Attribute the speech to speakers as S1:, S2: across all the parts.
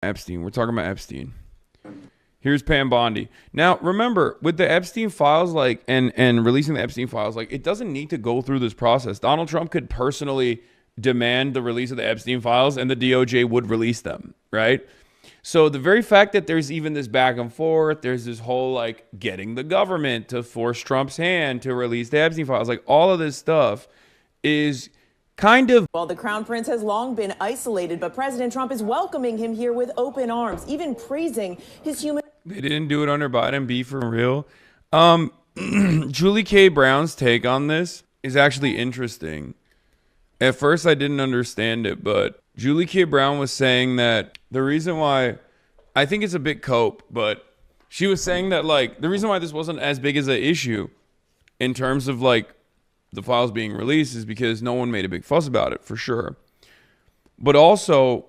S1: Epstein. We're talking about Epstein. Here's Pam Bondi. Now, remember, with the Epstein files, like, and releasing the Epstein files, like, it doesn't need to go through this process. Donald Trump could personally demand the release of the Epstein files, and the DOJ would release them, right? So the very fact that there's even this back and forth, there's this whole, like, getting the government to force Trump's hand to release the Epstein files, like, all of this stuff is kind of...
S2: Well, the Crown Prince has long been isolated, but President Trump is welcoming him here with open arms, even praising his human...
S1: They didn't do it under Biden, be for real. Julie K. Brown's take on this is actually interesting. At first, I didn't understand it, but Julie K. Brown was saying that the reason why, I think it's a bit cope, but she was saying that, like, the reason why this wasn't as big as an issue in terms of, like, the files being released is because no one made a big fuss about it, for sure. But also,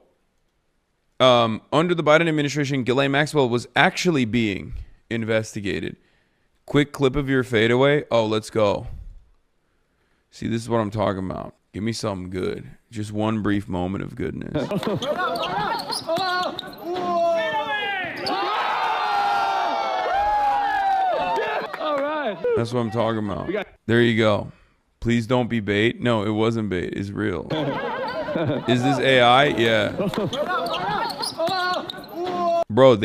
S1: under the Biden administration, Ghislaine Maxwell was actually being investigated. Quick clip of your fadeaway. Oh, let's go. See, this is what I'm talking about. Give me something good. Just one brief moment of goodness.
S3: All right.
S1: That's what I'm talking about. There you go. Please don't be bait. No, it wasn't bait. It's real. Is this AI? Yeah. Bro,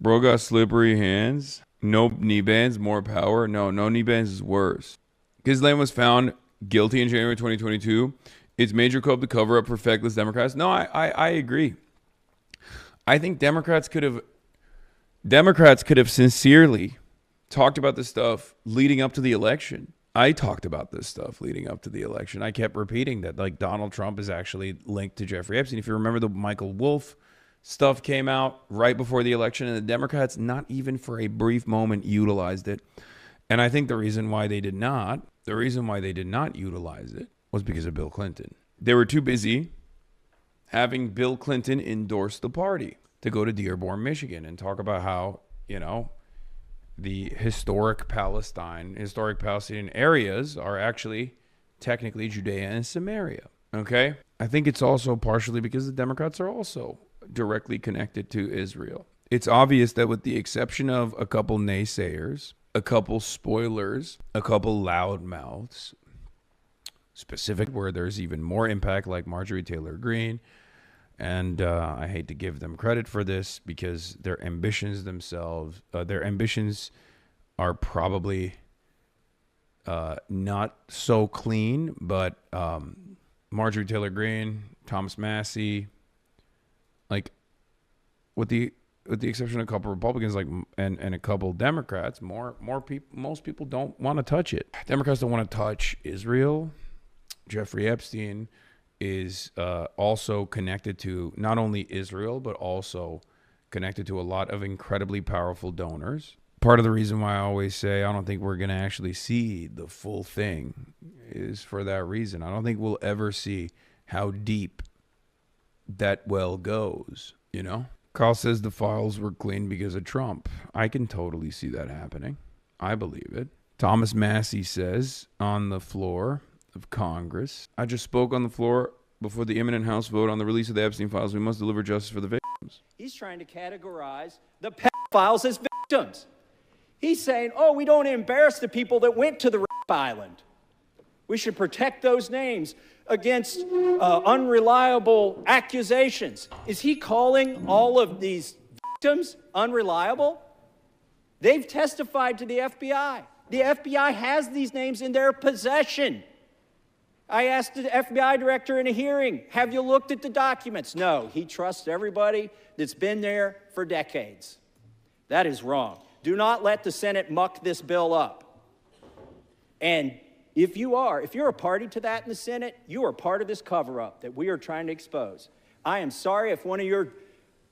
S1: bro got slippery hands. No knee bands, more power. No knee bands is worse. Ghislaine was found guilty in January 2022. It's major cope to cover up for feckless Democrats. No, I agree. I think Democrats could have sincerely talked about this stuff leading up to the election. I talked about this stuff leading up to the election. I kept repeating that, like, Donald Trump is actually linked to Jeffrey Epstein. If you remember, the Michael Wolff stuff came out right before the election, and the Democrats, not even for a brief moment, utilized it. And I think the reason why they did not utilize it was because of Bill Clinton. They were too busy having Bill Clinton endorse the party to go to Dearborn, Michigan, and talk about how, you know, the historic Palestinian areas are actually technically Judea and Samaria. Okay? I think it's also partially because the Democrats are also directly connected to Israel. It's obvious that with the exception of a couple naysayers, a couple spoilers, a couple loudmouths, specific where there's even more impact, like Marjorie Taylor Greene, and I hate to give them credit for this because their ambitions are probably not so clean, but Marjorie Taylor Greene, Thomas Massie, like with the exception of a couple Republicans, like and a couple Democrats, most people don't want to touch it. Democrats don't want to touch Israel. Jeffrey Epstein is also connected to not only Israel, but also connected to a lot of incredibly powerful donors. Part of the reason why I always say I don't think we're going to actually see the full thing is for that reason. I don't think we'll ever see how deep that well goes, you know? Carl says the files were cleaned because of Trump. I can totally see that happening. I believe it. Thomas Massie says on the floor of Congress, I just spoke on the floor before the imminent House vote on the release of the Epstein files. We must deliver justice for the victims.
S4: He's trying to categorize the pedophiles as victims. He's saying, oh, we don't embarrass the people that went to the island. We should protect those names against unreliable accusations. Is he calling all of these victims unreliable? They've testified to the FBI. The FBI has these names in their possession. I asked the FBI director in a hearing, have you looked at the documents? No, he trusts everybody that's been there for decades. That is wrong. Do not let the Senate muck this bill up. And if you're a party to that in the Senate, you are part of this cover-up that we are trying to expose. I am sorry if one of your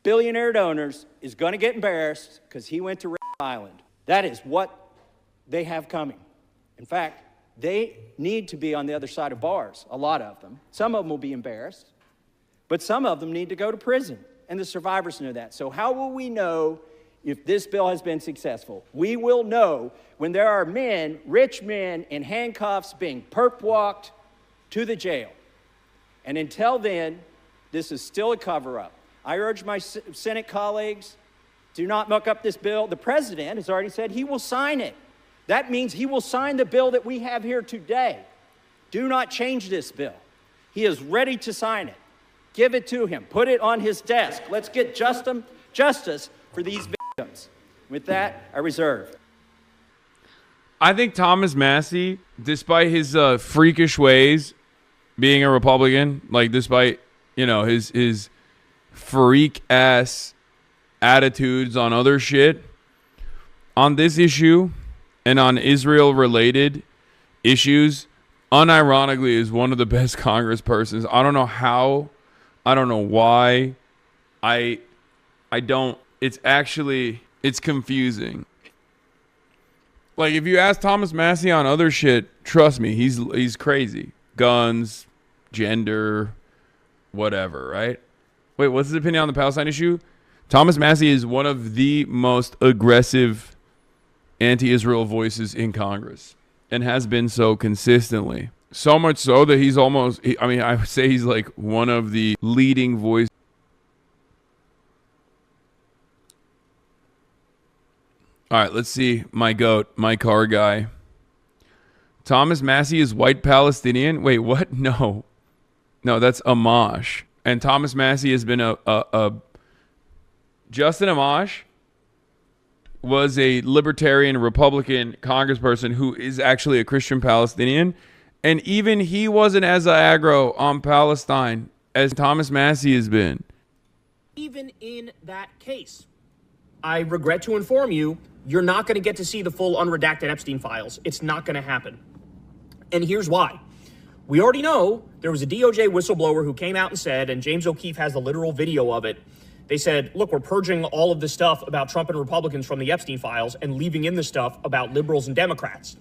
S4: billionaire donors is going to get embarrassed because he went to Island. That is what they have coming. In fact, they need to be on the other side of bars, a lot of them. Some of them will be embarrassed, but some of them need to go to prison, and the survivors know that. So how will we know if this bill has been successful? We will know when there are men, rich men, in handcuffs being perp-walked to the jail. And until then, this is still a cover-up. I urge my Senate colleagues, do not muck up this bill. The president has already said he will sign it. That means he will sign the bill that we have here today. Do not change this bill. He is ready to sign it. Give it to him. Put it on his desk. Let's get justice for these victims. With that, I reserve.
S1: I think Thomas Massie, despite his freakish ways, being a Republican, like despite, you know, his freak ass attitudes on other shit, on this issue and on Israel related issues, unironically is one of the best congresspersons. I don't know how, I don't know why. I don't, it's confusing. Like, if you ask Thomas Massie on other shit, trust me, he's crazy. Guns, gender, whatever, right? Wait, what's his opinion on the Palestine issue? Thomas Massie is one of the most aggressive anti-Israel voices in Congress and has been so consistently. So much so that he's almost, I would say he's like one of the leading voices. All right, let's see. My goat, my car guy. Thomas Massie is white Palestinian. Wait, what? No, that's Amash. And Thomas Massie has been Justin Amash was a libertarian Republican congressperson who is actually a Christian Palestinian. And even he wasn't as aggro on Palestine as Thomas Massie has been.
S5: Even in that case, I regret to inform you, you're not going to get to see the full unredacted Epstein files. It's not going to happen. And here's why. We already know there was a DOJ whistleblower who came out and said, and James O'Keefe has the literal video of it, they said, look, we're purging all of this stuff about Trump and Republicans from the Epstein files and leaving in the stuff about liberals and Democrats.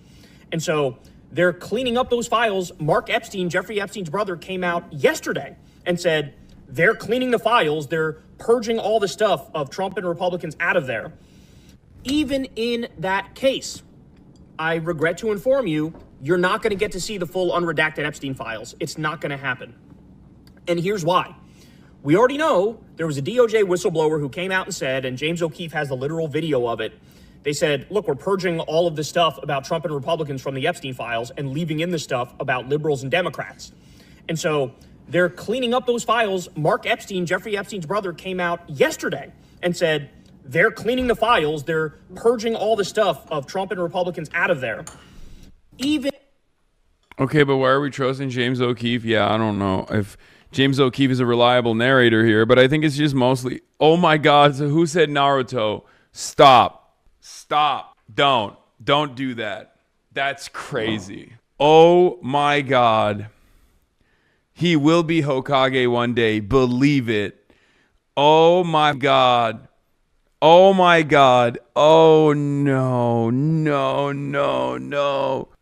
S5: And so they're cleaning up those files. Mark Epstein, Jeffrey Epstein's brother, came out yesterday and said they're cleaning the files. They're purging all the stuff of Trump and Republicans out of there. Even in that case, I regret to inform you, you're not going to get to see the full unredacted Epstein files. It's not going to happen. And here's why. We already know there was a DOJ whistleblower who came out and said, and James O'Keefe has the literal video of it, they said, look, we're purging all of this stuff about Trump and Republicans from the Epstein files and leaving in the stuff about liberals and Democrats. And so they're cleaning up those files. Mark Epstein, Jeffrey Epstein's brother, came out yesterday and said they're cleaning the files. They're purging all the stuff of Trump and Republicans out of there.
S1: Okay, but why are we trusting James O'Keefe? Yeah, I don't know if James O'Keefe is a reliable narrator here, but I think it's just mostly, oh my God, so who said Naruto? Stop. Don't do that. That's crazy. Oh my God. He will be Hokage one day. Believe it. Oh my God. Oh my God. Oh no.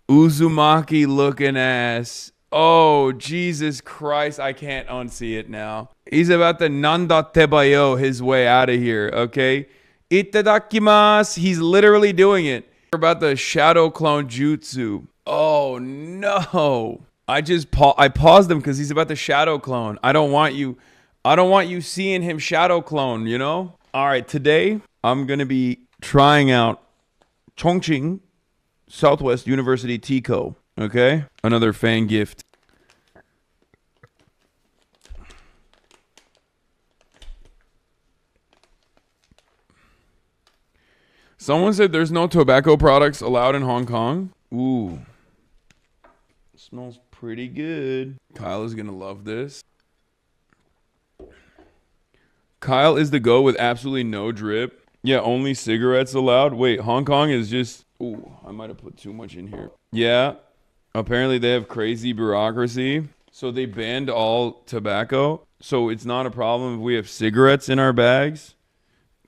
S1: Uzumaki looking ass. Oh, Jesus Christ. I can't unsee it now. He's about to Nanda Tebayo his way out of here, okay? Itadakimasu. He's literally doing it. We're about the shadow clone jutsu. Oh, no. I paused him because he's about to shadow clone. I don't want you seeing him shadow clone, you know? All right, today I'm going to be trying out Chongqing Southwest University Tico. Okay? Another fan gift. Someone said there's no tobacco products allowed in Hong Kong. Ooh. Smells pretty good. Kyle is going to love this. Kyle is the go with absolutely no drip. Yeah, only cigarettes allowed. Wait, Hong Kong is just... Ooh, I might have put too much in here. Yeah. Apparently they have crazy bureaucracy. So they banned all tobacco. So it's not a problem if we have cigarettes in our bags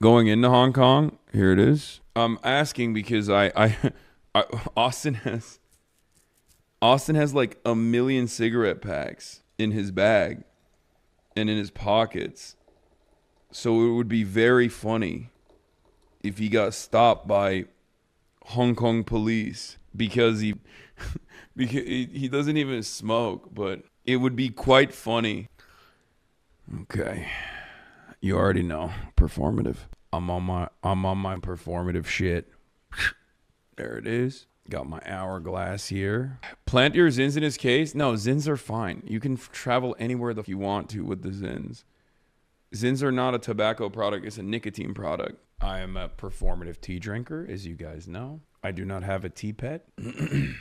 S1: going into Hong Kong. Here it is. I'm asking because Austin has like 1 million cigarette packs in his bag and in his pockets. So it would be very funny if he got stopped by Hong Kong police because he doesn't even smoke, but it would be quite funny. Okay. You already know. Performative. I'm on my performative shit. There it is. Got my hourglass here. Plant your Zins in his case. No, Zins are fine. You can travel anywhere the you want to with the Zins. Zins are not a tobacco product. It's a nicotine product. I am a performative tea drinker, as you guys know. I do not have a tea pet. Do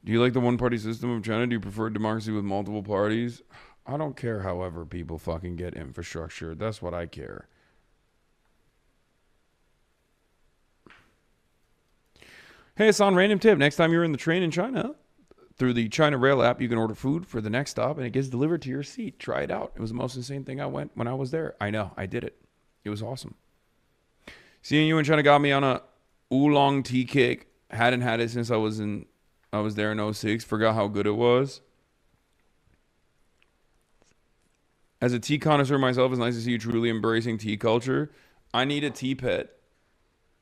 S1: you like the one-party system of China? Do you prefer democracy with multiple parties? I don't care however people fucking get infrastructure. That's what I care. Hey, Hasan, random tip. Next time you're in the train in China, through the China Rail app, you can order food for the next stop, and it gets delivered to your seat. Try it out. It was the most insane thing when I was there. I know. I did it. It was awesome. Seeing you in China got me on a oolong tea kick. Hadn't had it since I was there in 06. Forgot how good it was. As a tea connoisseur myself, it's nice to see you truly embracing tea culture. I need a tea pet.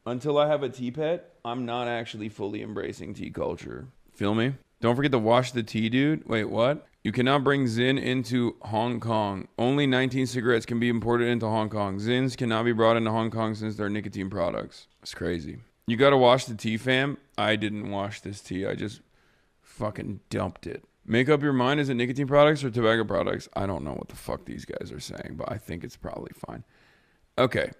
S1: Until I have a tea pet, I'm not actually fully embracing tea culture. Feel me? Don't forget to wash the tea, dude. Wait, what? You cannot bring Zin into Hong Kong. Only 19 cigarettes can be imported into Hong Kong. Zins cannot be brought into Hong Kong since they're nicotine products. It's crazy. You gotta wash the tea, fam. I didn't wash this tea. I just fucking dumped it. Make up your mind. Is it nicotine products or tobacco products? I don't know what the fuck these guys are saying, but I think it's probably fine. Okay.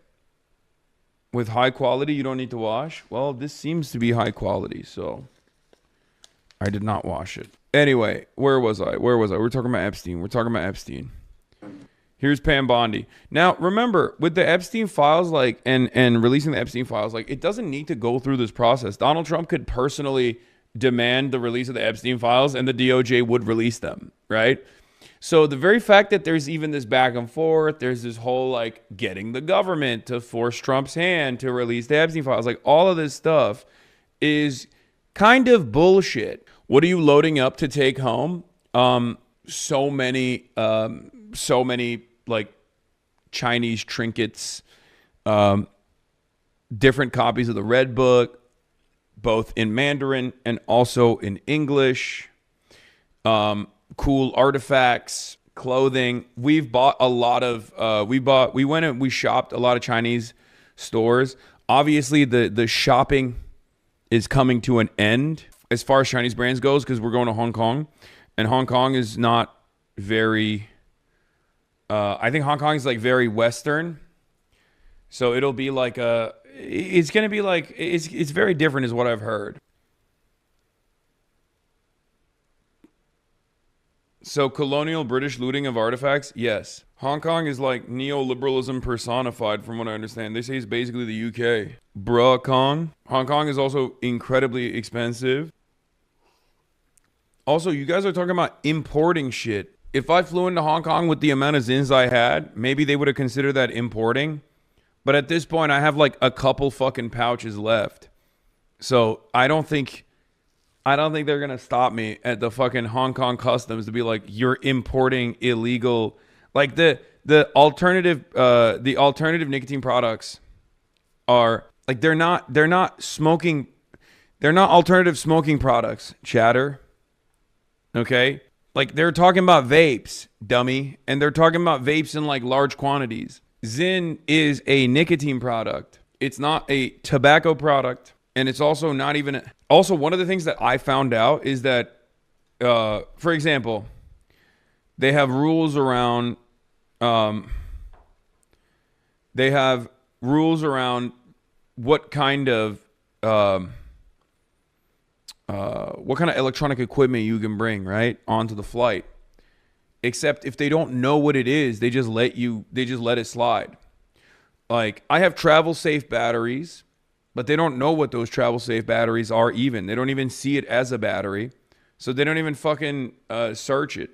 S1: With high quality, you don't need to wash? Well, this seems to be high quality, so I did not wash it. Anyway, where was I? We're talking about Epstein. Here's Pam Bondi. Now, remember, with the Epstein files, like, and releasing the Epstein files, like, it doesn't need to go through this process. Donald Trump could personally demand the release of the Epstein files, and the DOJ would release them, right? So the very fact that there's even this back and forth, there's this whole, like, getting the government to force Trump's hand to release the Epstein files, like, all of this stuff is kind of bullshit. What are you loading up to take home? So many like Chinese trinkets, different copies of the Red Book, both in Mandarin and also in English, cool artifacts, clothing. We've bought a lot of, we went and we shopped a lot of Chinese stores. Obviously the shopping is coming to an end as far as Chinese brands goes, because we're going to Hong Kong, and Hong Kong is not very, I think Hong Kong is like very Western. So it'll be like it's going to be like, it's very different is what I've heard. So colonial British looting of artifacts? Yes. Hong Kong is like neoliberalism personified from what I understand. They say it's basically the UK. Bruh Kong. Hong Kong is also incredibly expensive. Also, you guys are talking about importing shit. If I flew into Hong Kong with the amount of Zins I had, maybe they would have considered that importing. But at this point, I have like a couple fucking pouches left. So I don't think they're going to stop me at the fucking Hong Kong customs to be like, you're importing illegal. Like the alternative nicotine products are like, they're not alternative smoking products, chatter. Okay? Like, they're talking about vapes, dummy. And they're talking about vapes in like large quantities. Zin is a nicotine product. It's not a tobacco product. And it's also not even... Also, one of the things that I found out is that, for example, they have rules around... they have rules around what kind of electronic equipment you can bring, right, onto the flight. Except if they don't know what it is, they just let it slide. Like, I have travel safe batteries, but they don't know what those travel safe batteries are even. They don't even see it as a battery. So they don't even fucking search it.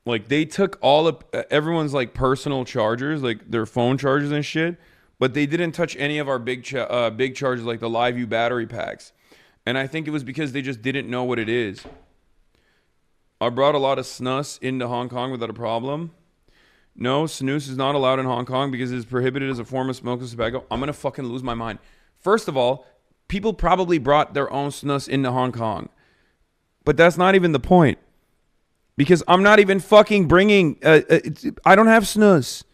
S1: Like, they took all of everyone's like personal chargers, like their phone chargers and shit, but they didn't touch any of our big chargers, like the LiveU battery packs. And I think it was because they just didn't know what it is. I brought a lot of snus into Hong Kong without a problem. No, snus is not allowed in Hong Kong because it is prohibited as a form of smokeless tobacco. I'm going to fucking lose my mind. First of all, people probably brought their own snus into Hong Kong. But that's not even the point. Because I'm not even fucking bringing... I don't have snus.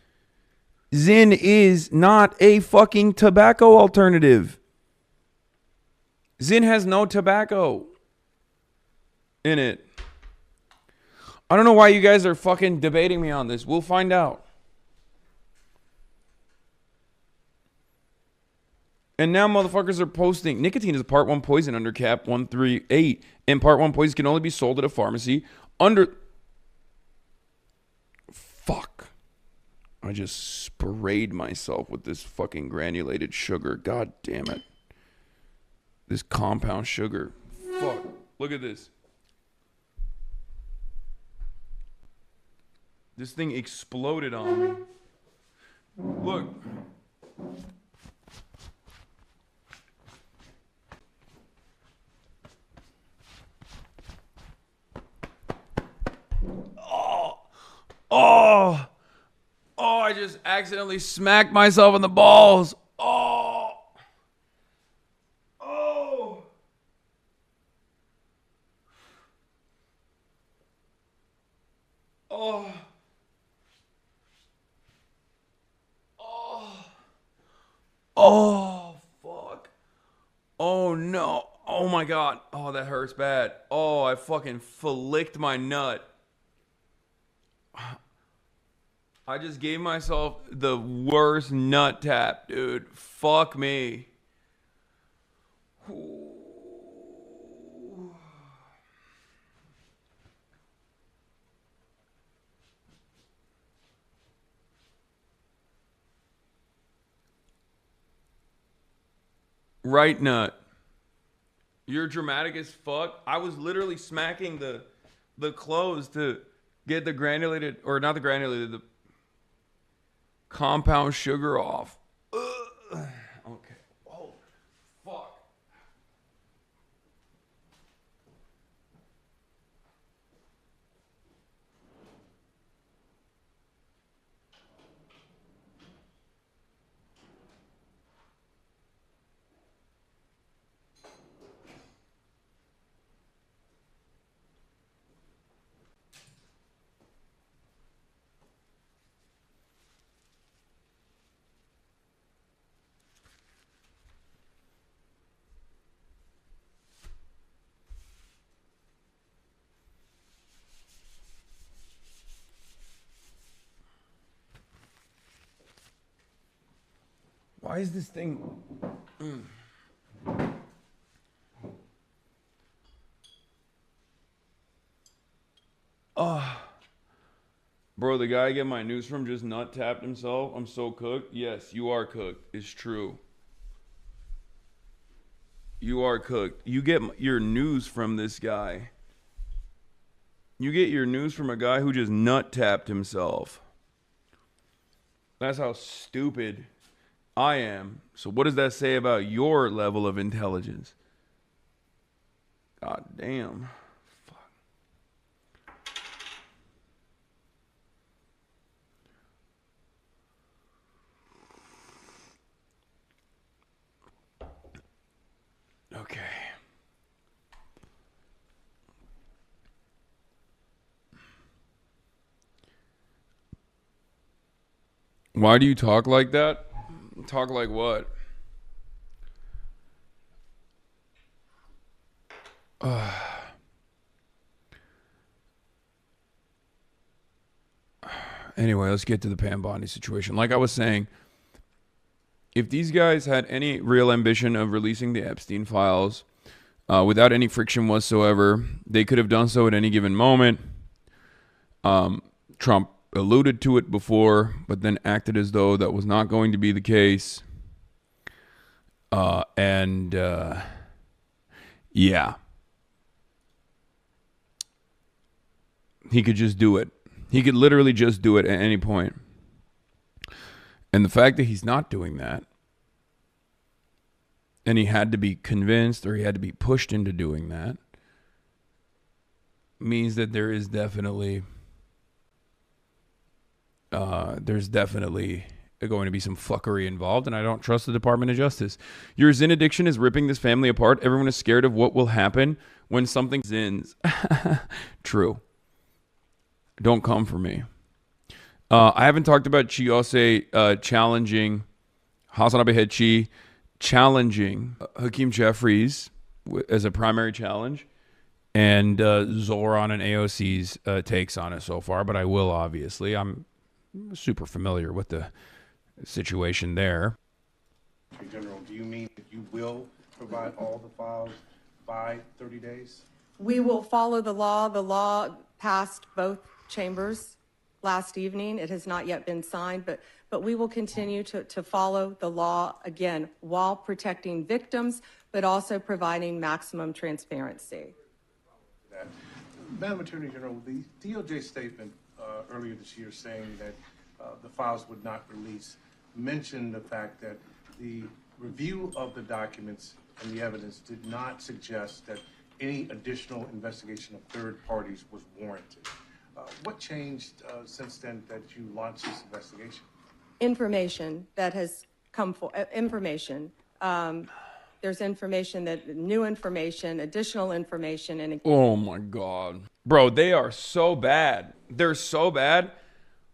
S1: Zyn is not a fucking tobacco alternative. Zyn has no tobacco in it. I don't know why you guys are fucking debating me on this. We'll find out. And now motherfuckers are posting nicotine is a part 1 poison under cap 138, and part 1 poison can only be sold at a pharmacy under... Fuck. I just sprayed myself with this fucking granulated sugar. God damn it. This compound sugar. Fuck. Look at this. This thing exploded on me. Look. Oh, I just accidentally smacked myself in the balls. Oh. Fuck. Oh, no. Oh, my God. Oh, that hurts bad. Oh, I fucking flicked my nut. I just gave myself the worst nut tap, dude. Fuck me. Right nut. You're dramatic as fuck. I was literally smacking the clothes to get the granulated, or not the granulated, the compound sugar off. Okay. Oh, fuck. Why is this thing... Bro, the guy I get my news from just nut tapped himself. I'm so cooked. Yes, you are cooked. It's true. You are cooked. You get your news from this guy. You get your news from a guy who just nut tapped himself. That's how stupid I am. So what does that say about your level of intelligence? God damn. Fuck. Okay. Why do you talk like that? Talk like what? Anyway, let's get to the Pam Bondi situation. Like I was saying, if these guys had any real ambition of releasing the Epstein files without any friction whatsoever, they could have done so at any given moment. Trump alluded to it before, but then acted as though that was not going to be the case. Yeah. He could just do it. He could literally just do it at any point. And the fact that he's not doing that, and he had to be convinced or he had to be pushed into doing that, means that there is definitely going to be some fuckery involved, and I don't trust the Department of Justice. Your Zin addiction is ripping this family apart. Everyone is scared of what will happen when something zins. True. Don't come for me. I haven't talked about Chiose challenging HasanAbi had Chi challenging Hakeem Jeffries as a primary challenge, and Zoran and AOC's takes on it so far. But I will, obviously. I'm super familiar with the situation there.
S6: General, do you mean that you will provide all the files by 30 days?
S7: We will follow the law. The law passed both chambers last evening. It has not yet been signed, but we will continue to follow the law, again, while protecting victims, but also providing maximum transparency.
S6: Madam Attorney General, the DOJ statement earlier this year saying that the files would not release mentioned the fact that the review of the documents and the evidence did not suggest that any additional investigation of third parties was warranted. What changed since then that you launched this investigation?
S7: Information that has come for information. There's information that new information, additional information, and
S1: oh my God, bro, they are so bad. They're so bad.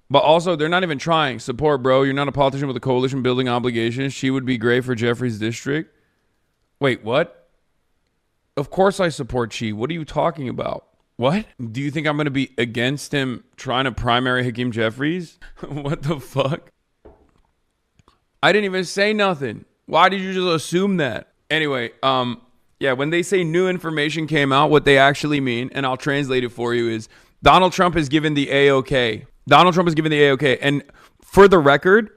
S1: But also, they're not even trying. Support, bro. You're not a politician with a coalition building obligation. She would be great for Jeffrey's district. Wait, what? Of course I support Chi. What are you talking about? What? Do you think I'm going to be against him trying to primary Hakeem Jeffries? What the fuck? I didn't even say nothing. Why did you just assume that? Anyway, yeah, when they say new information came out, what they actually mean, and I'll translate it for you, is Donald Trump has given the A-OK. Donald Trump has given the A-OK. And for the record,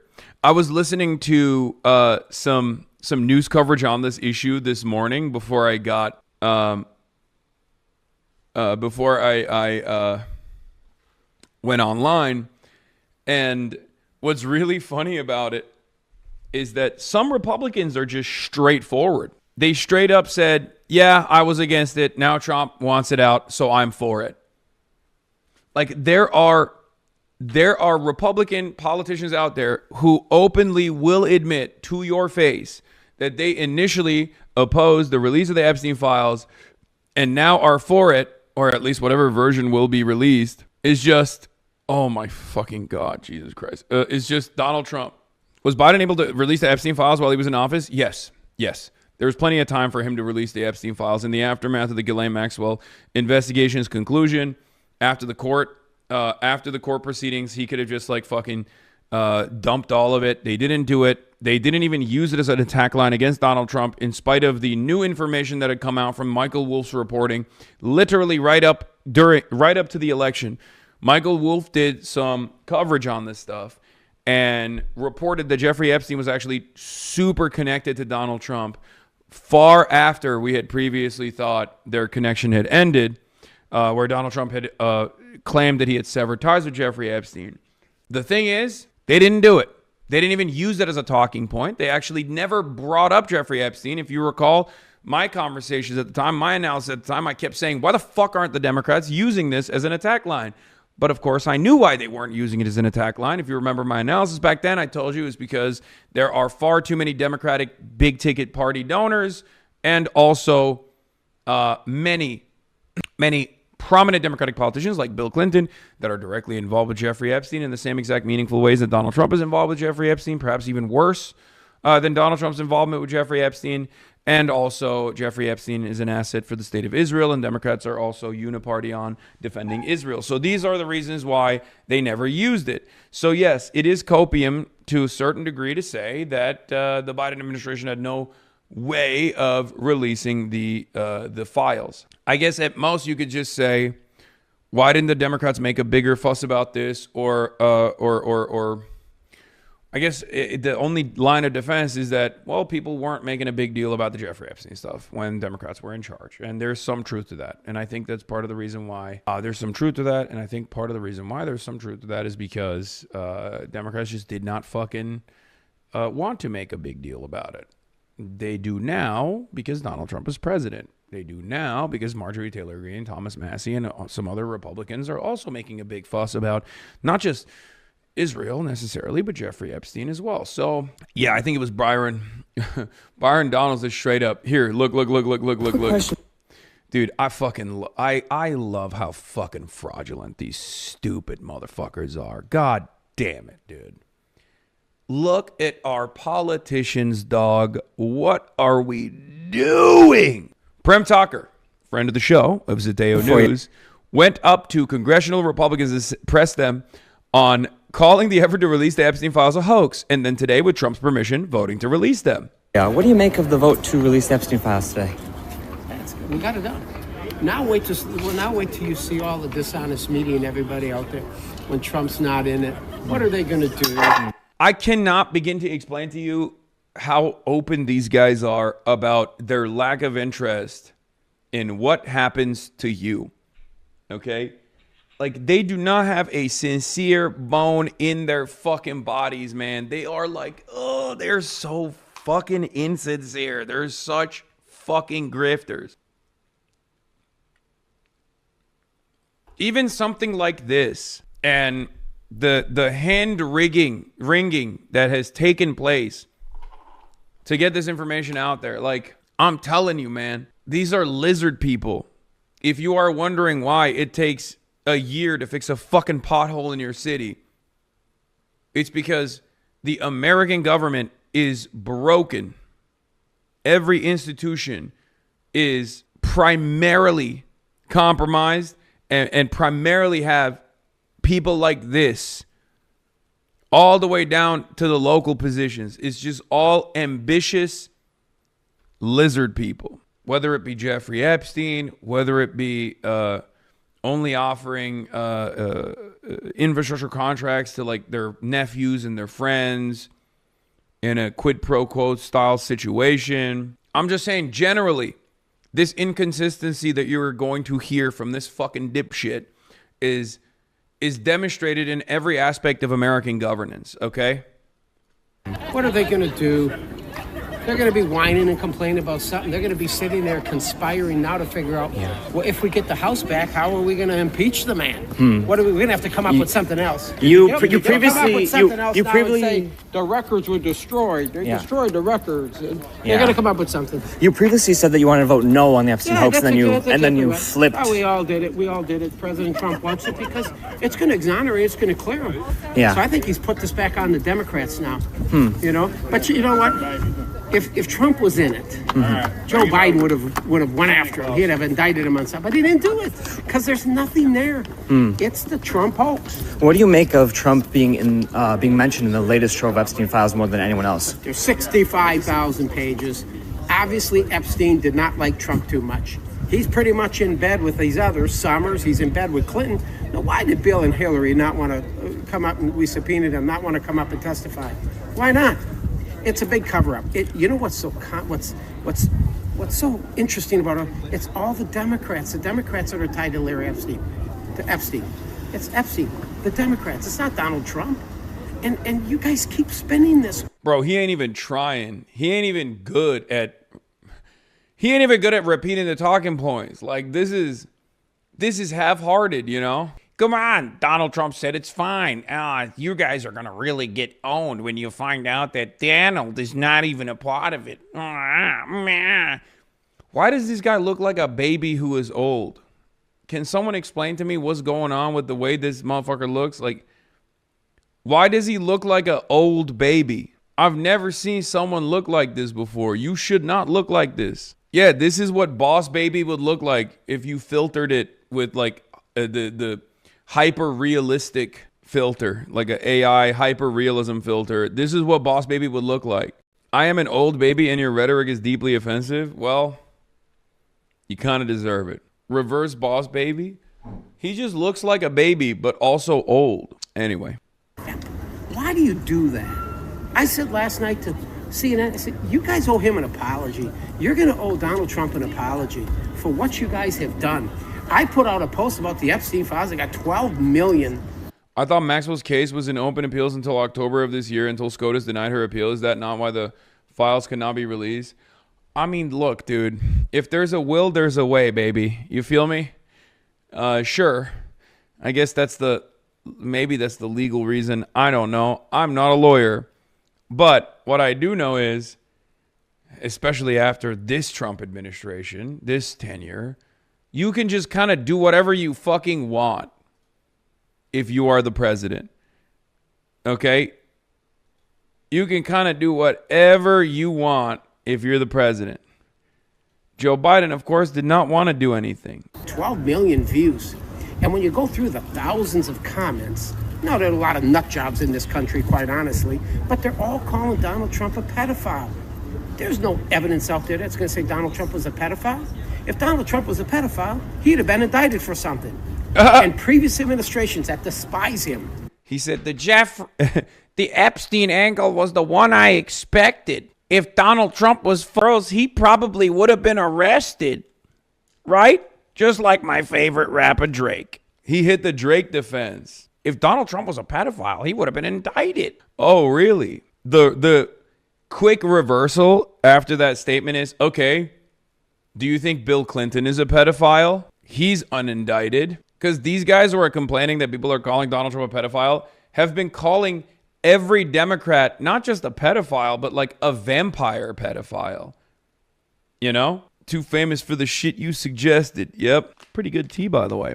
S1: I was listening to some news coverage on this issue this morning before I got before I went online. And what's really funny about it is that some Republicans are just straightforward. They straight up said, yeah, I was against it. Now Trump wants it out, so I'm for it. Like, there are Republican politicians out there who openly will admit to your face that they initially opposed the release of the Epstein files and now are for it, or at least whatever version will be released, is just, oh my fucking God, Jesus Christ. It's just Donald Trump. Was Biden able to release the Epstein files while he was in office? Yes. There was plenty of time for him to release the Epstein files in the aftermath of the Ghislaine Maxwell investigation's conclusion. After the court proceedings, he could have just like fucking dumped all of it. They didn't do it. They didn't even use it as an attack line against Donald Trump, in spite of the new information that had come out from Michael Wolff's reporting, literally right up to the election. Michael Wolff did some coverage on this stuff and reported that Jeffrey Epstein was actually super connected to Donald Trump far after we had previously thought their connection had ended. Where Donald Trump had claimed that he had severed ties with Jeffrey Epstein. The thing is, they didn't do it. They didn't even use it as a talking point. They actually never brought up Jeffrey Epstein. If you recall my conversations at the time, my analysis at the time, I kept saying, why the fuck aren't the Democrats using this as an attack line? But of course, I knew why they weren't using it as an attack line. If you remember my analysis back then, I told you it was because there are far too many Democratic big ticket party donors, and also many prominent Democratic politicians like Bill Clinton that are directly involved with Jeffrey Epstein in the same exact meaningful ways that Donald Trump is involved with Jeffrey Epstein, perhaps even worse than Donald Trump's involvement with Jeffrey Epstein. And also, Jeffrey Epstein is an asset for the state of Israel, and Democrats are also uniparty on defending Israel. So these are the reasons why they never used it. So yes, it is copium to a certain degree to say that the Biden administration had no way of releasing the files. I guess at most you could just say, why didn't the Democrats make a bigger fuss about this? Or I guess the only line of defense is that, well, people weren't making a big deal about the Jeffrey Epstein stuff when Democrats were in charge. And there's some truth to that. And I think that's part of the reason why there's some truth to that. And I think part of the reason why there's some truth to that is because Democrats just did not fucking want to make a big deal about it. They do now because Donald Trump is president. They do now because Marjorie Taylor Greene, Thomas Massie, and some other Republicans are also making a big fuss about not just Israel necessarily, but Jeffrey Epstein as well. So yeah, I think it was Byron. Byron Donalds is straight up here. Look. Dude, I love how fucking fraudulent these stupid motherfuckers are. God damn it, dude. Look at our politicians, dog. What are we doing? Prem Tucker, friend of the show of Zadeo News, went up to congressional Republicans to press them on calling the effort to release the Epstein files a hoax, and then today, with Trump's permission, voting to release them.
S8: Yeah, what do you make of the vote to release the Epstein files today?
S9: That's good. We got it done. Now wait till you see all the dishonest media and everybody out there when Trump's not in it. What are they going to do?
S1: I cannot begin to explain to you how open these guys are about their lack of interest in what happens to you. Okay? Like, they do not have a sincere bone in their fucking bodies, man. They are like, oh, they're so fucking insincere. They're such fucking grifters. Even something like this and the hand ringing that has taken place to get this information out there. Like, I'm telling you, man, these are lizard people. If you are wondering why it takes a year to fix a fucking pothole in your city, it's because the American government is broken. Every institution is primarily compromised and primarily have people like this all the way down to the local positions. It's just all ambitious lizard people, whether it be Jeffrey Epstein, whether it be only offering infrastructure contracts to like their nephews and their friends in a quid pro quo style situation. I'm just saying, generally, this inconsistency that you're going to hear from this fucking dipshit is demonstrated in every aspect of American governance, okay?
S9: What are they going to do? They're going to be whining and complaining about something. They're going to be sitting there conspiring now to figure out, well, if we get the House back, how are we going to impeach the man? What are we're going to have to come up with something else.
S8: You
S9: previously
S8: say
S9: the records were destroyed. They destroyed the records. And they're going to come up with something.
S8: You previously said that you wanted to vote no on the Epstein hoax, and then you flipped.
S9: Oh, we all did it. President Trump wants it because it's going to exonerate. It's going to clear him.
S8: Yeah.
S9: So I think he's put this back on the Democrats now. You know, but you know what? If Trump was in it, Joe Biden would have went after him. He'd have indicted him on something, but he didn't do it because there's nothing there. It's the Trump hoax.
S8: What do you make of Trump being mentioned in the latest trove of Epstein files more than anyone else?
S9: There's 65,000 pages. Obviously, Epstein did not like Trump too much. He's pretty much in bed with these others. Summers, he's in bed with Clinton. Now, why did Bill and Hillary not want to come up, and we subpoenaed them, not want to come up and testify? Why not? It's a big cover-up. You know what's so interesting about it? It's all the Democrats. The Democrats that are tied to Larry Epstein, to Epstein. It's Epstein. The Democrats. It's not Donald Trump. And you guys keep spinning this.
S1: Bro, he ain't even trying. He ain't even good at repeating the talking points. Like, this is half-hearted, you know? Come on, Donald Trump said it's fine. You guys are going to really get owned when you find out that Donald is not even a part of it. Why does this guy look like a baby who is old? Can someone explain to me what's going on with the way this motherfucker looks? Like, why does he look like an old baby? I've never seen someone look like this before. You should not look like this. Yeah, this is what Boss Baby would look like if you filtered it with like the hyper realistic filter, like an AI hyper realism filter. This is what Boss Baby would look like. I am an old baby and your rhetoric is deeply offensive. Well, you kind of deserve it. Reverse Boss Baby. He just looks like a baby, but also old. Anyway.
S9: Why do you do that? I said last night to CNN, I said, you guys owe him an apology. You're going to owe Donald Trump an apology for what you guys have done. I put out a post about the Epstein files. I got 12 million.
S1: I thought Maxwell's case was in open appeals until October of this year, until SCOTUS denied her appeal. Is that not why the files could not be released? I mean, look, dude, if there's a will, there's a way, baby. You feel me? Sure. I guess that's the maybe that's the legal reason. I don't know. I'm not a lawyer. But what I do know is, especially after this Trump administration, this tenure, you can just kind of do whatever you fucking want if you are the president. Okay? You can kind of do whatever you want if you're the president. Joe Biden, of course, did not want to do anything.
S9: 12 million views. And when you go through the thousands of comments, now there are a lot of nut jobs in this country, quite honestly, but they're all calling Donald Trump a pedophile. There's no evidence out there that's going to say Donald Trump was a pedophile. If Donald Trump was a pedophile, he'd have been indicted for something. And previous administrations that despise him.
S1: He said, the Epstein angle was the one I expected. If Donald Trump was froze, he probably would have been arrested. Right? Just like my favorite rapper, Drake. He hit the Drake defense. If Donald Trump was a pedophile, he would have been indicted. Oh, really? The quick reversal after that statement is, okay, do you think Bill Clinton is a pedophile? He's unindicted. Because these guys who are complaining that people are calling Donald Trump a pedophile have been calling every Democrat not just a pedophile, but like a vampire pedophile. You know? Too famous for the shit you suggested. Yep. Pretty good tea, by the way.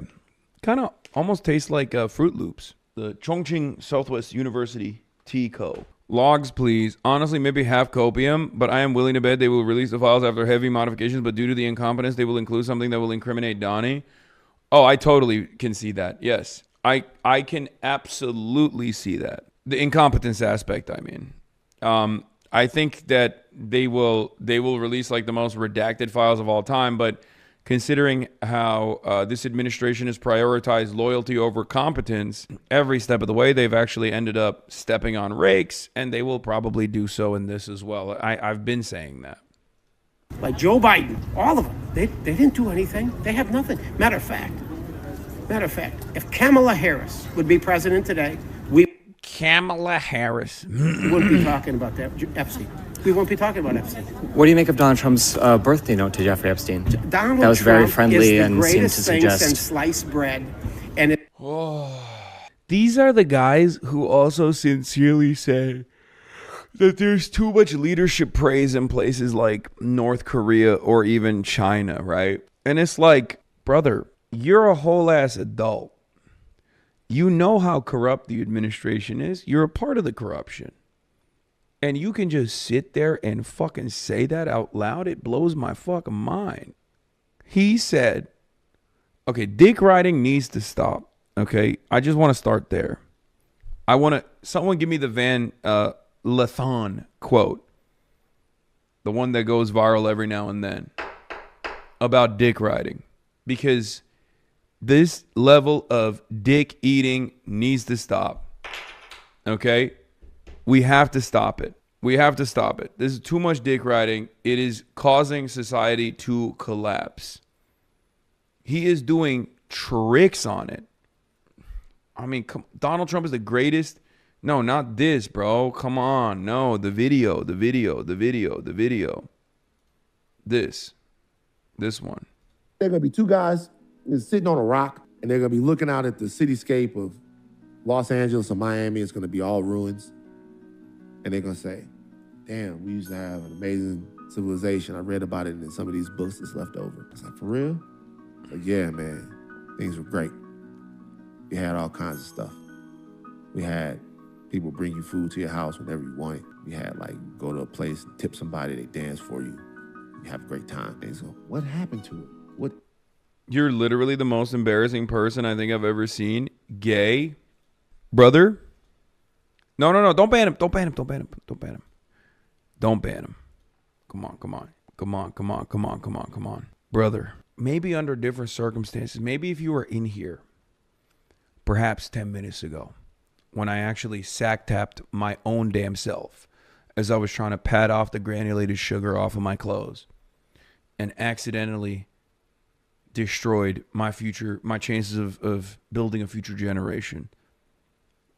S1: Kind of almost tastes like Fruit Loops. The Chongqing Southwest University Tea Co. Logs, please. Honestly, maybe half copium, but I am willing to bet they will release the files after heavy modifications, but due to the incompetence, they will include something that will incriminate Donnie. Oh, I totally can see that. Yes. I can absolutely see that. The incompetence aspect, I mean. I think that they will release like the most redacted files of all time, but considering how this administration has prioritized loyalty over competence every step of the way, they've actually ended up stepping on rakes, and they will probably do so in this as well. I've been saying that.
S9: Like Joe Biden, all of them, they didn't do anything. They have nothing. Matter of fact, if Kamala Harris would be president today,
S1: Kamala Harris.
S9: We wouldn't be talking about that, Epstein. We won't be talking about Epstein.
S8: What do you make of Donald Trump's birthday note to Jeffrey Epstein?
S9: Donald
S8: that was
S9: Trump
S8: very friendly
S9: is
S8: and seemed to suggest.
S9: since sliced bread, and
S1: These are the guys who also sincerely say that there's too much leadership praise in places like North Korea or even China, right? And it's like, brother, you're a whole ass adult. You know how corrupt the administration is. You're a part of the corruption. And you can just sit there and fucking say that out loud. It blows my fucking mind. He said, okay, dick riding needs to stop. Okay, I just want to start there. Someone give me the Van Lathan quote. The one that goes viral every now and then. About dick riding. Because this level of dick eating needs to stop. Okay? We have to stop it. We have to stop it. This is too much dick riding. It is causing society to collapse. He is doing tricks on it. I mean, Donald Trump is the greatest. No, not this, bro. Come on. No, the video. This one.
S10: There are going to be two guys sitting on a rock, and they're going to be looking out at the cityscape of Los Angeles or Miami. It's going to be all ruins. And they're going to say, damn, we used to have an amazing civilization. I read about it in some of these books that's left over. I was like, for real? Like, yeah, man. Things were great. We had all kinds of stuff. We had people bring you food to your house whenever you wanted. We had, like, go to a place and tip somebody, they dance for you. You have a great time. And so, what happened to it? What?
S1: You're literally the most embarrassing person I think I've ever seen. Gay. Brother. No. Don't ban him. Don't ban him. Come on. Brother. Maybe under different circumstances. Maybe if you were in here, perhaps 10 minutes ago, when I actually sack-tapped my own damn self as I was trying to pat off the granulated sugar off of my clothes and accidentally destroyed my chances of building a future generation.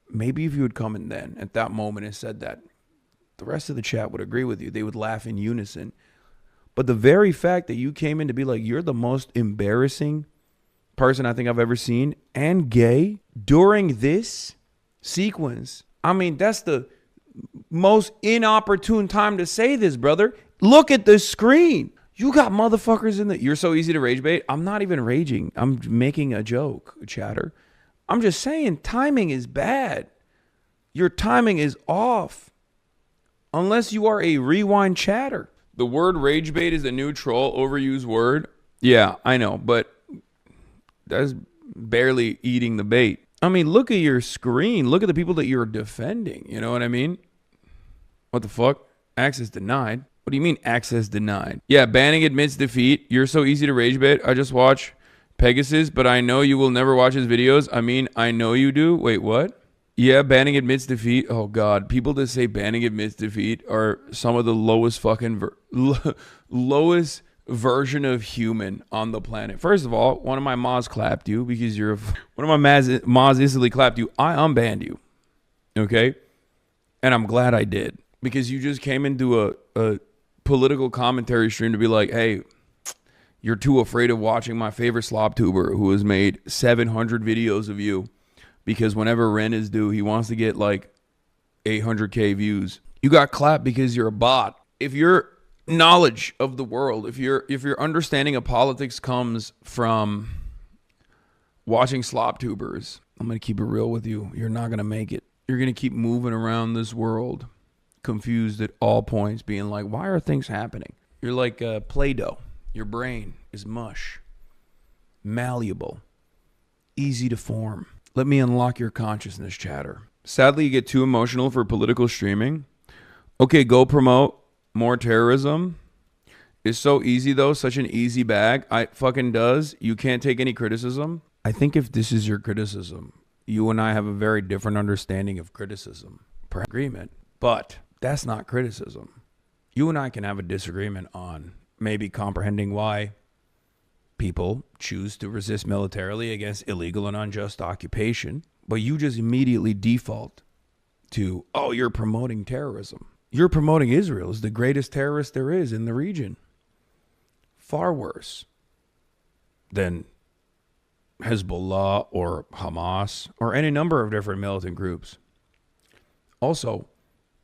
S1: Maybe if you had come in then at that moment and said that, the rest of the chat would agree with you. They would laugh in unison. But the very fact that you came in to be like, you're the most embarrassing person I think I've ever seen, and gay, during this sequence, I mean, that's the most inopportune time to say this, brother. Look at the screen. You got motherfuckers in the... You're so easy to rage bait. I'm not even raging. I'm making a joke, chatter. I'm just saying timing is bad. Your timing is off. Unless you are a rewind chatter. The word rage bait is the new troll overused word. Yeah, I know, but that's barely eating the bait. I mean, look at your screen. Look at the people that you're defending. You know what I mean? What the fuck? Access denied. What do you mean access denied? Yeah, banning admits defeat. You're so easy to rage bait. I just watch Pegasus, but I know you will never watch his videos. I mean, I know you do. Wait, what? Yeah, banning admits defeat. Oh, God. People that say banning admits defeat are some of the lowest fucking... lowest version of human on the planet. First of all, one of my mods clapped you because you're... One of my mods instantly clapped you. I unbanned you. Okay? And I'm glad I did. Because you just came into a political commentary stream to be like, hey, you're too afraid of watching my favorite slop tuber who has made 700 videos of you because whenever rent is due, he wants to get like 800K views. You got clapped because you're a bot. If your knowledge of the world, if your understanding of politics comes from watching slop tubers, I'm going to keep it real with you. You're not going to make it. You're going to keep moving around this world confused at all points, being like, why are things happening? You're like Play-Doh. Your brain is mush, malleable, easy to form. Let me unlock your consciousness, chatter. Sadly, you get too emotional for political streaming. Okay, go promote more terrorism. It's so easy, though. Such an easy bag. I fucking does. You can't take any criticism. I think if this is your criticism, you and I have a very different understanding of criticism. Per agreement. But that's not criticism. You and I can have a disagreement on maybe comprehending why people choose to resist militarily against illegal and unjust occupation. But you just immediately default to, oh, you're promoting terrorism. You're promoting Israel as the greatest terrorist there is in the region. Far worse than Hezbollah or Hamas or any number of different militant groups. Also,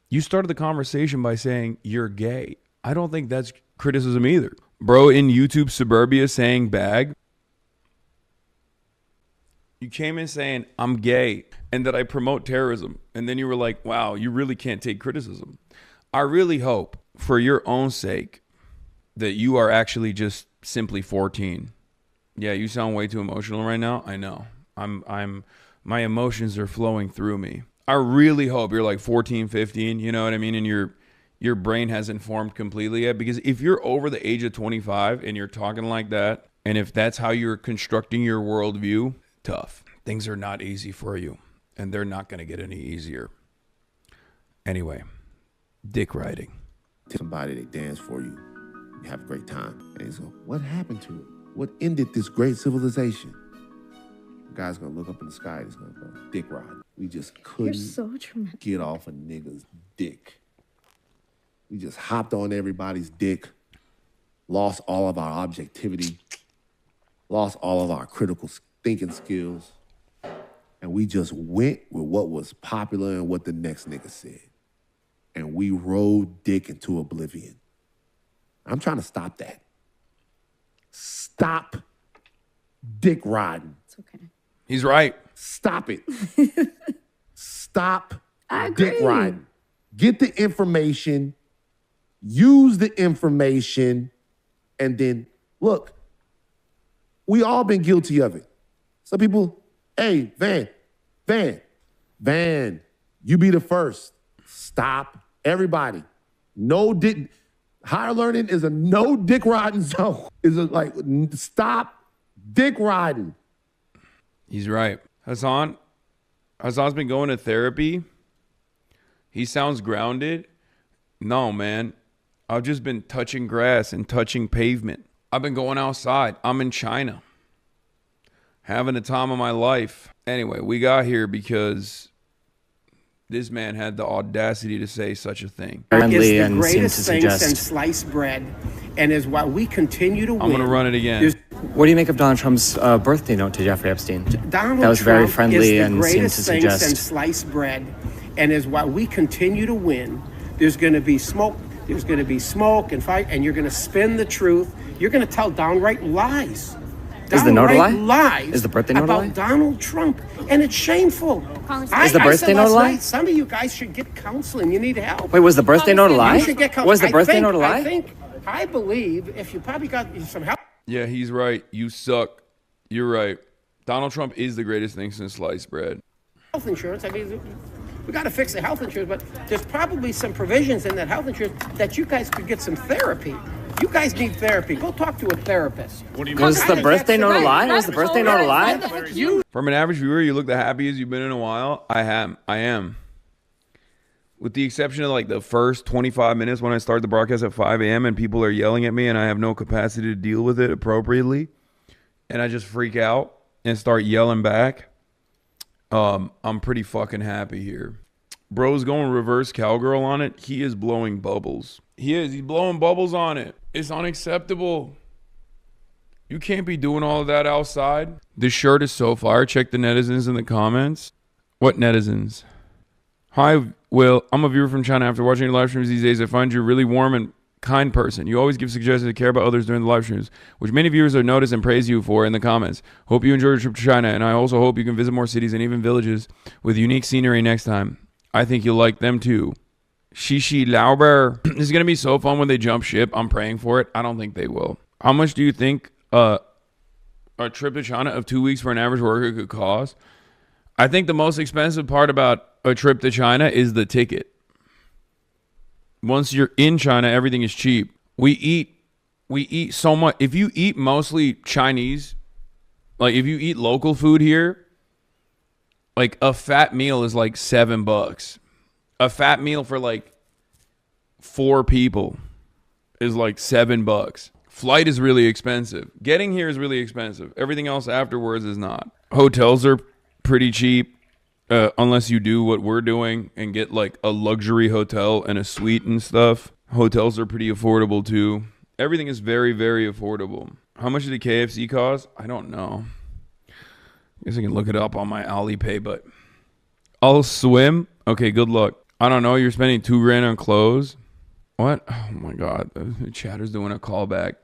S1: you started the conversation by saying you're gay. I don't think that's criticism either. Bro in YouTube suburbia saying bag. You came in saying I'm gay and that I promote terrorism. And then you were like, wow, you really can't take criticism. I really hope for your own sake that you are actually just simply 14. Yeah, you sound way too emotional right now. I know. My emotions are flowing through me. I really hope you're like 14, 15, you know what I mean? And your brain hasn't formed completely yet. Because if you're over the age of 25 and you're talking like that, and if that's how you're constructing your worldview, tough. Things are not easy for you. And they're not going to get any easier. Anyway, dick riding.
S10: Somebody, they dance for you. You have a great time. And he's going, what happened to it? What ended this great civilization? The guy's going to look up in the sky. He's going to go, dick ride. We just couldn't get off a nigga's dick. We just hopped on everybody's dick, lost all of our objectivity, lost all of our critical thinking skills, and we just went with what was popular and what the next nigga said. And we rode dick into oblivion. I'm trying to stop that. Stop dick riding.
S7: It's okay.
S1: He's right.
S10: Stop it. Stop dick riding. Get the information, use the information, and then, look, we all been guilty of it. Some people, hey, Van, you be the first. Stop. Everybody. No dick. Higher learning is a no dick riding zone. Is it like, stop dick riding.
S1: He's right. Hasan's been going to therapy. He sounds grounded. No, man. I've just been touching grass and touching pavement. I've been going outside. I'm in China. Having the time of my life. Anyway, we got here because This man had the audacity to say such a thing.
S9: Is the greatest thing since sliced bread, and is why we continue to win.
S1: I'm going to run it again.
S8: What do you make of Donald Trump's birthday note to Jeffrey Epstein?
S9: Donald
S8: that was very
S9: Trump
S8: friendly
S9: is the
S8: and seemed to
S9: greatest thing
S8: suggest.
S9: since sliced bread, and is why we continue to win. There's going to be smoke. There's going to be smoke and fight, and you're going to spin the truth. You're going to tell downright lies.
S8: Is the note a lie?
S9: Lies
S8: is the birthday note a lie?
S9: About Donald Trump, and it's shameful.
S8: Is the birthday note a lie?
S9: Some of you guys should get counseling. You need help.
S8: Wait, was the birthday note a lie?
S9: You should get counseling.
S8: Was the birthday note a lie?
S9: I believe if you probably got some help.
S1: Yeah, he's right. You suck. You're right. Donald Trump is the greatest thing since sliced bread.
S9: Health insurance. I mean, we got to fix the health insurance, but there's probably some provisions in that health insurance that you guys could get some therapy. You guys need therapy. Go talk to a therapist.
S8: Was the birthday note a lie? Was the birthday note a lie?
S1: From an average viewer, you look the happiest you've been in a while. I am. With the exception of like the first 25 minutes when I start the broadcast at 5 a.m. and people are yelling at me and I have no capacity to deal with it appropriately. And I just freak out and start yelling back. I'm pretty fucking happy here. Bro's going reverse cowgirl on it. He is blowing bubbles. He's blowing bubbles on it. It's unacceptable. You can't be doing all of that outside. This shirt is so fire. Check the netizens in the comments. What netizens? Hi, Will. I'm a viewer from China. After watching your live streams these days, I find you a really warm and kind person. You always give suggestions to care about others during the live streams, which many viewers have noticed and praise you for in the comments. Hope you enjoy your trip to China, and I also hope you can visit more cities and even villages with unique scenery next time. I think you'll like them too. Shishi Lauber. This is going to be so fun when they jump ship. I'm praying for it. I don't think they will. How much do you think a trip to China of 2 weeks for an average worker could cost? I think the most expensive part about a trip to China is the ticket. Once you're in China, everything is cheap. We eat so much. If you eat mostly Chinese, like if you eat local food here, like a fat meal is like $7. A fat meal for like 4 people is like $7. Flight is really expensive. Getting here is really expensive. Everything else afterwards is not. Hotels are pretty cheap. Unless you do what we're doing and get like a luxury hotel and a suite and stuff. Hotels are pretty affordable too. Everything is very, very affordable. How much did the KFC cost? I don't know. I guess I can look it up on my Alipay, but I'll swim. Okay, good luck. I don't know. You're spending $2,000 on clothes. What? Oh my God. The chatter's doing a callback.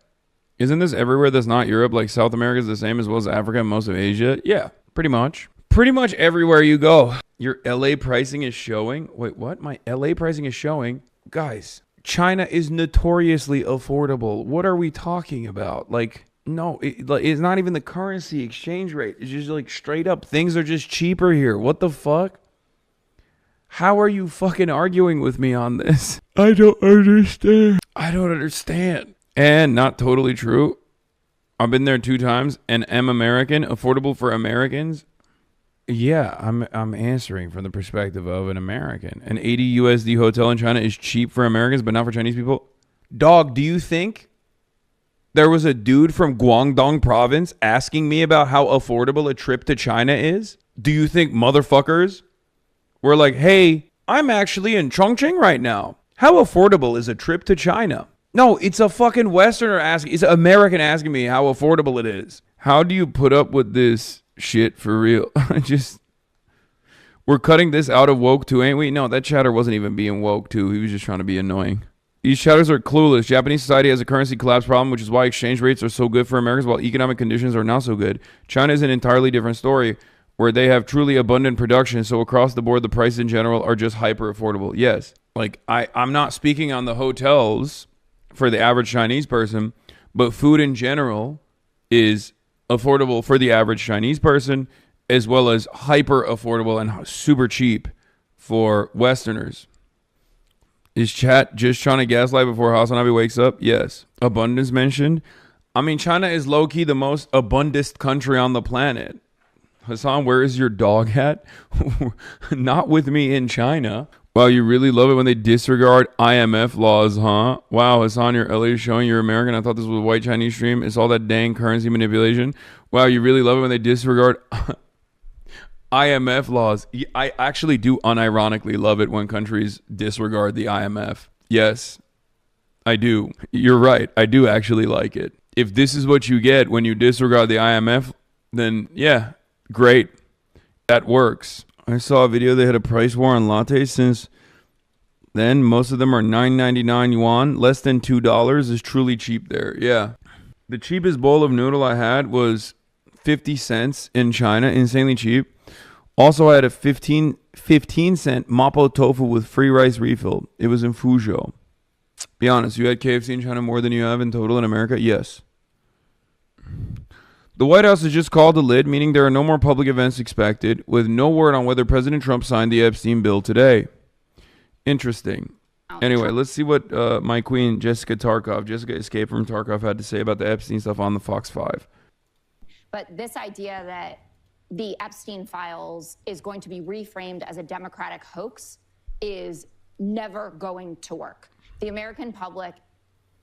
S1: Isn't this everywhere that's not Europe? Like South America is the same as well as Africa and most of Asia? Yeah, pretty much. Pretty much everywhere you go. Your LA pricing is showing. Wait, what? My LA pricing is showing. Guys, China is notoriously affordable. What are we talking about? Like, no, it's not even the currency exchange rate. It's just like straight up. Things are just cheaper here. What the fuck? How are you fucking arguing with me on this? I don't understand. And not totally true. I've been there 2 times and am American. Affordable for Americans. Yeah, I'm answering from the perspective of an American. An 80 USD hotel in China is cheap for Americans, but not for Chinese people. Dog, do you think there was a dude from Guangdong province asking me about how affordable a trip to China is? Do you think motherfuckers were like, hey, I'm actually in Chongqing right now. How affordable is a trip to China? No, it's a fucking Westerner asking. It's an American asking me how affordable it is. How do you put up with this shit for real? We're cutting this out of woke too, ain't we? No, that chatter wasn't even being woke too. He was just trying to be annoying. These chatters are clueless. Japanese society has a currency collapse problem, which is why exchange rates are so good for Americans while economic conditions are not so good. China is an entirely different story where they have truly abundant production. So across the board, the prices in general are just hyper affordable. Yes. Like I'm not speaking on the hotels for the average Chinese person, but food in general is affordable for the average Chinese person, as well as hyper affordable and super cheap for Westerners. Is chat just trying to gaslight before HasanAbi wakes up? Yes. Abundance mentioned. I mean, China is low-key the most abundant country on the planet. Hasan, where is your dog at? Not with me in China. Wow, you really love it when they disregard IMF laws, huh? Wow, Hasan, your LA is showing you're American. I thought this was a white Chinese stream. It's all that dang currency manipulation. Wow, you really love it when they disregard IMF laws. I actually do unironically love it when countries disregard the IMF. Yes, I do. You're right. I do actually like it. If this is what you get when you disregard the IMF, then yeah, great. That works. I saw a video they had a price war on lattes. Since then, most of them are 9.99 yuan. Less than $2 is truly cheap there. Yeah. The cheapest bowl of noodle I had was 50 cents in China. Insanely cheap. Also, I had a 15 cent mapo tofu with free rice refill. It was in Fuzhou. Be honest, you had KFC in China more than you have in total in America? Yes. The White House has just called a lid, meaning there are no more public events expected, with no word on whether President Trump signed the Epstein bill today. Interesting. Anyway, let's see what my queen, Jessica Escape from Tarkov, had to say about the Epstein stuff on the Fox 5.
S11: But this idea that the Epstein files is going to be reframed as a Democratic hoax is never going to work. The American public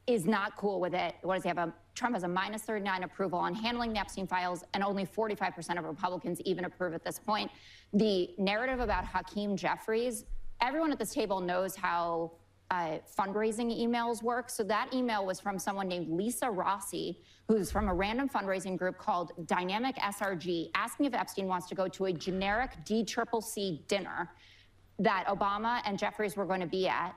S11: is not cool with it. What does he have? Trump has a -39 approval on handling the Epstein files, and only 45% of Republicans even approve at this point. The narrative about Hakeem Jeffries, everyone at this table knows how fundraising emails work. So that email was from someone named Lisa Rossi, who's from a random fundraising group called Dynamic SRG, asking if Epstein wants to go to a generic DCCC dinner that Obama and Jeffries were going to be at.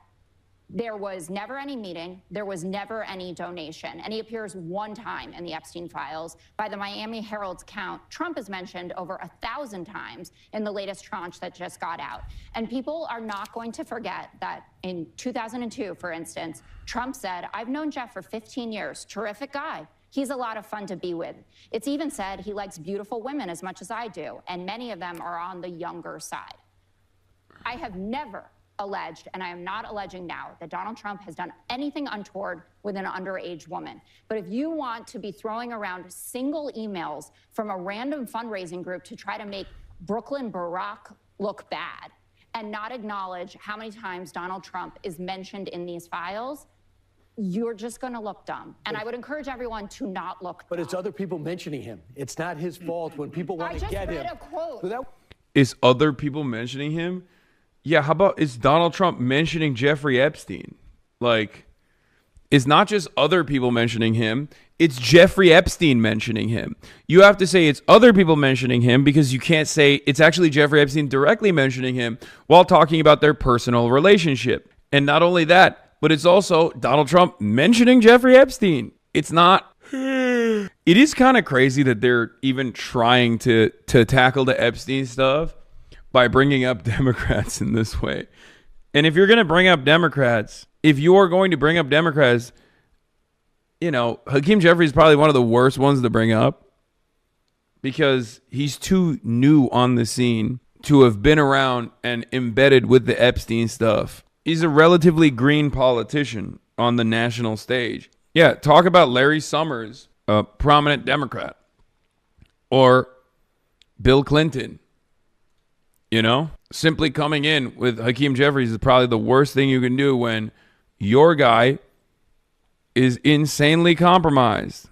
S11: There was never any meeting. There was never any donation. And he appears one time in the Epstein files. By the Miami Herald's count, Trump is mentioned over 1,000 times in the latest tranche that just got out. And people are not going to forget that in 2002, for instance, Trump said, "I've known Jeff for 15 years. Terrific guy. He's a lot of fun to be with." It's even said he likes beautiful women as much as I do, and many of them are on the younger side. I have never alleged, and I am not alleging now, that Donald Trump has done anything untoward with an underage woman. But if you want to be throwing around single emails from a random fundraising group to try to make Brooklyn Barack look bad and not acknowledge how many times Donald Trump is mentioned in these files, you're just going to look dumb. And I would encourage everyone to not look dumb.
S12: But it's other people mentioning him. It's not his fault when people want to get him.
S11: I just read a quote.
S1: Is other people mentioning him? Yeah, how about is Donald Trump mentioning Jeffrey Epstein? Like, it's not just other people mentioning him. It's Jeffrey Epstein mentioning him. You have to say it's other people mentioning him because you can't say it's actually Jeffrey Epstein directly mentioning him while talking about their personal relationship. And not only that, but it's also Donald Trump mentioning Jeffrey Epstein. It's not. It is kind of crazy that they're even trying to tackle the Epstein stuff by bringing up Democrats in this way. And if you're going to bring up Democrats, if you are going to bring up Democrats, you know, Hakeem Jeffries is probably one of the worst ones to bring up because he's too new on the scene to have been around and embedded with the Epstein stuff. He's a relatively green politician on the national stage. Yeah, talk about Larry Summers, a prominent Democrat, or Bill Clinton. You know, simply coming in with Hakeem Jeffries is probably the worst thing you can do when your guy is insanely compromised.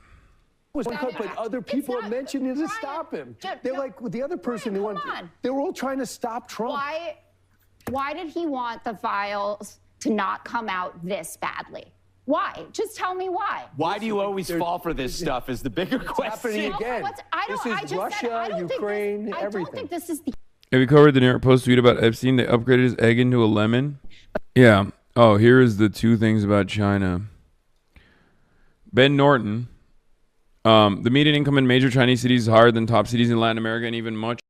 S12: But other people are mentioning it to stop him. They're like with the other person. They were all trying to stop Trump.
S11: Why did he want the files to not come out this badly? Why? Just tell me why.
S13: Why do you always fall for this stuff is the bigger question.
S12: Happening again. This is Russia, Ukraine, everything.
S11: I don't think this is the...
S1: Have you covered the New York Post tweet about Epstein? They upgraded his egg into a lemon. Yeah. Oh, here is the two things about China. Ben Norton. The median income in major Chinese cities is higher than top cities in Latin America and even much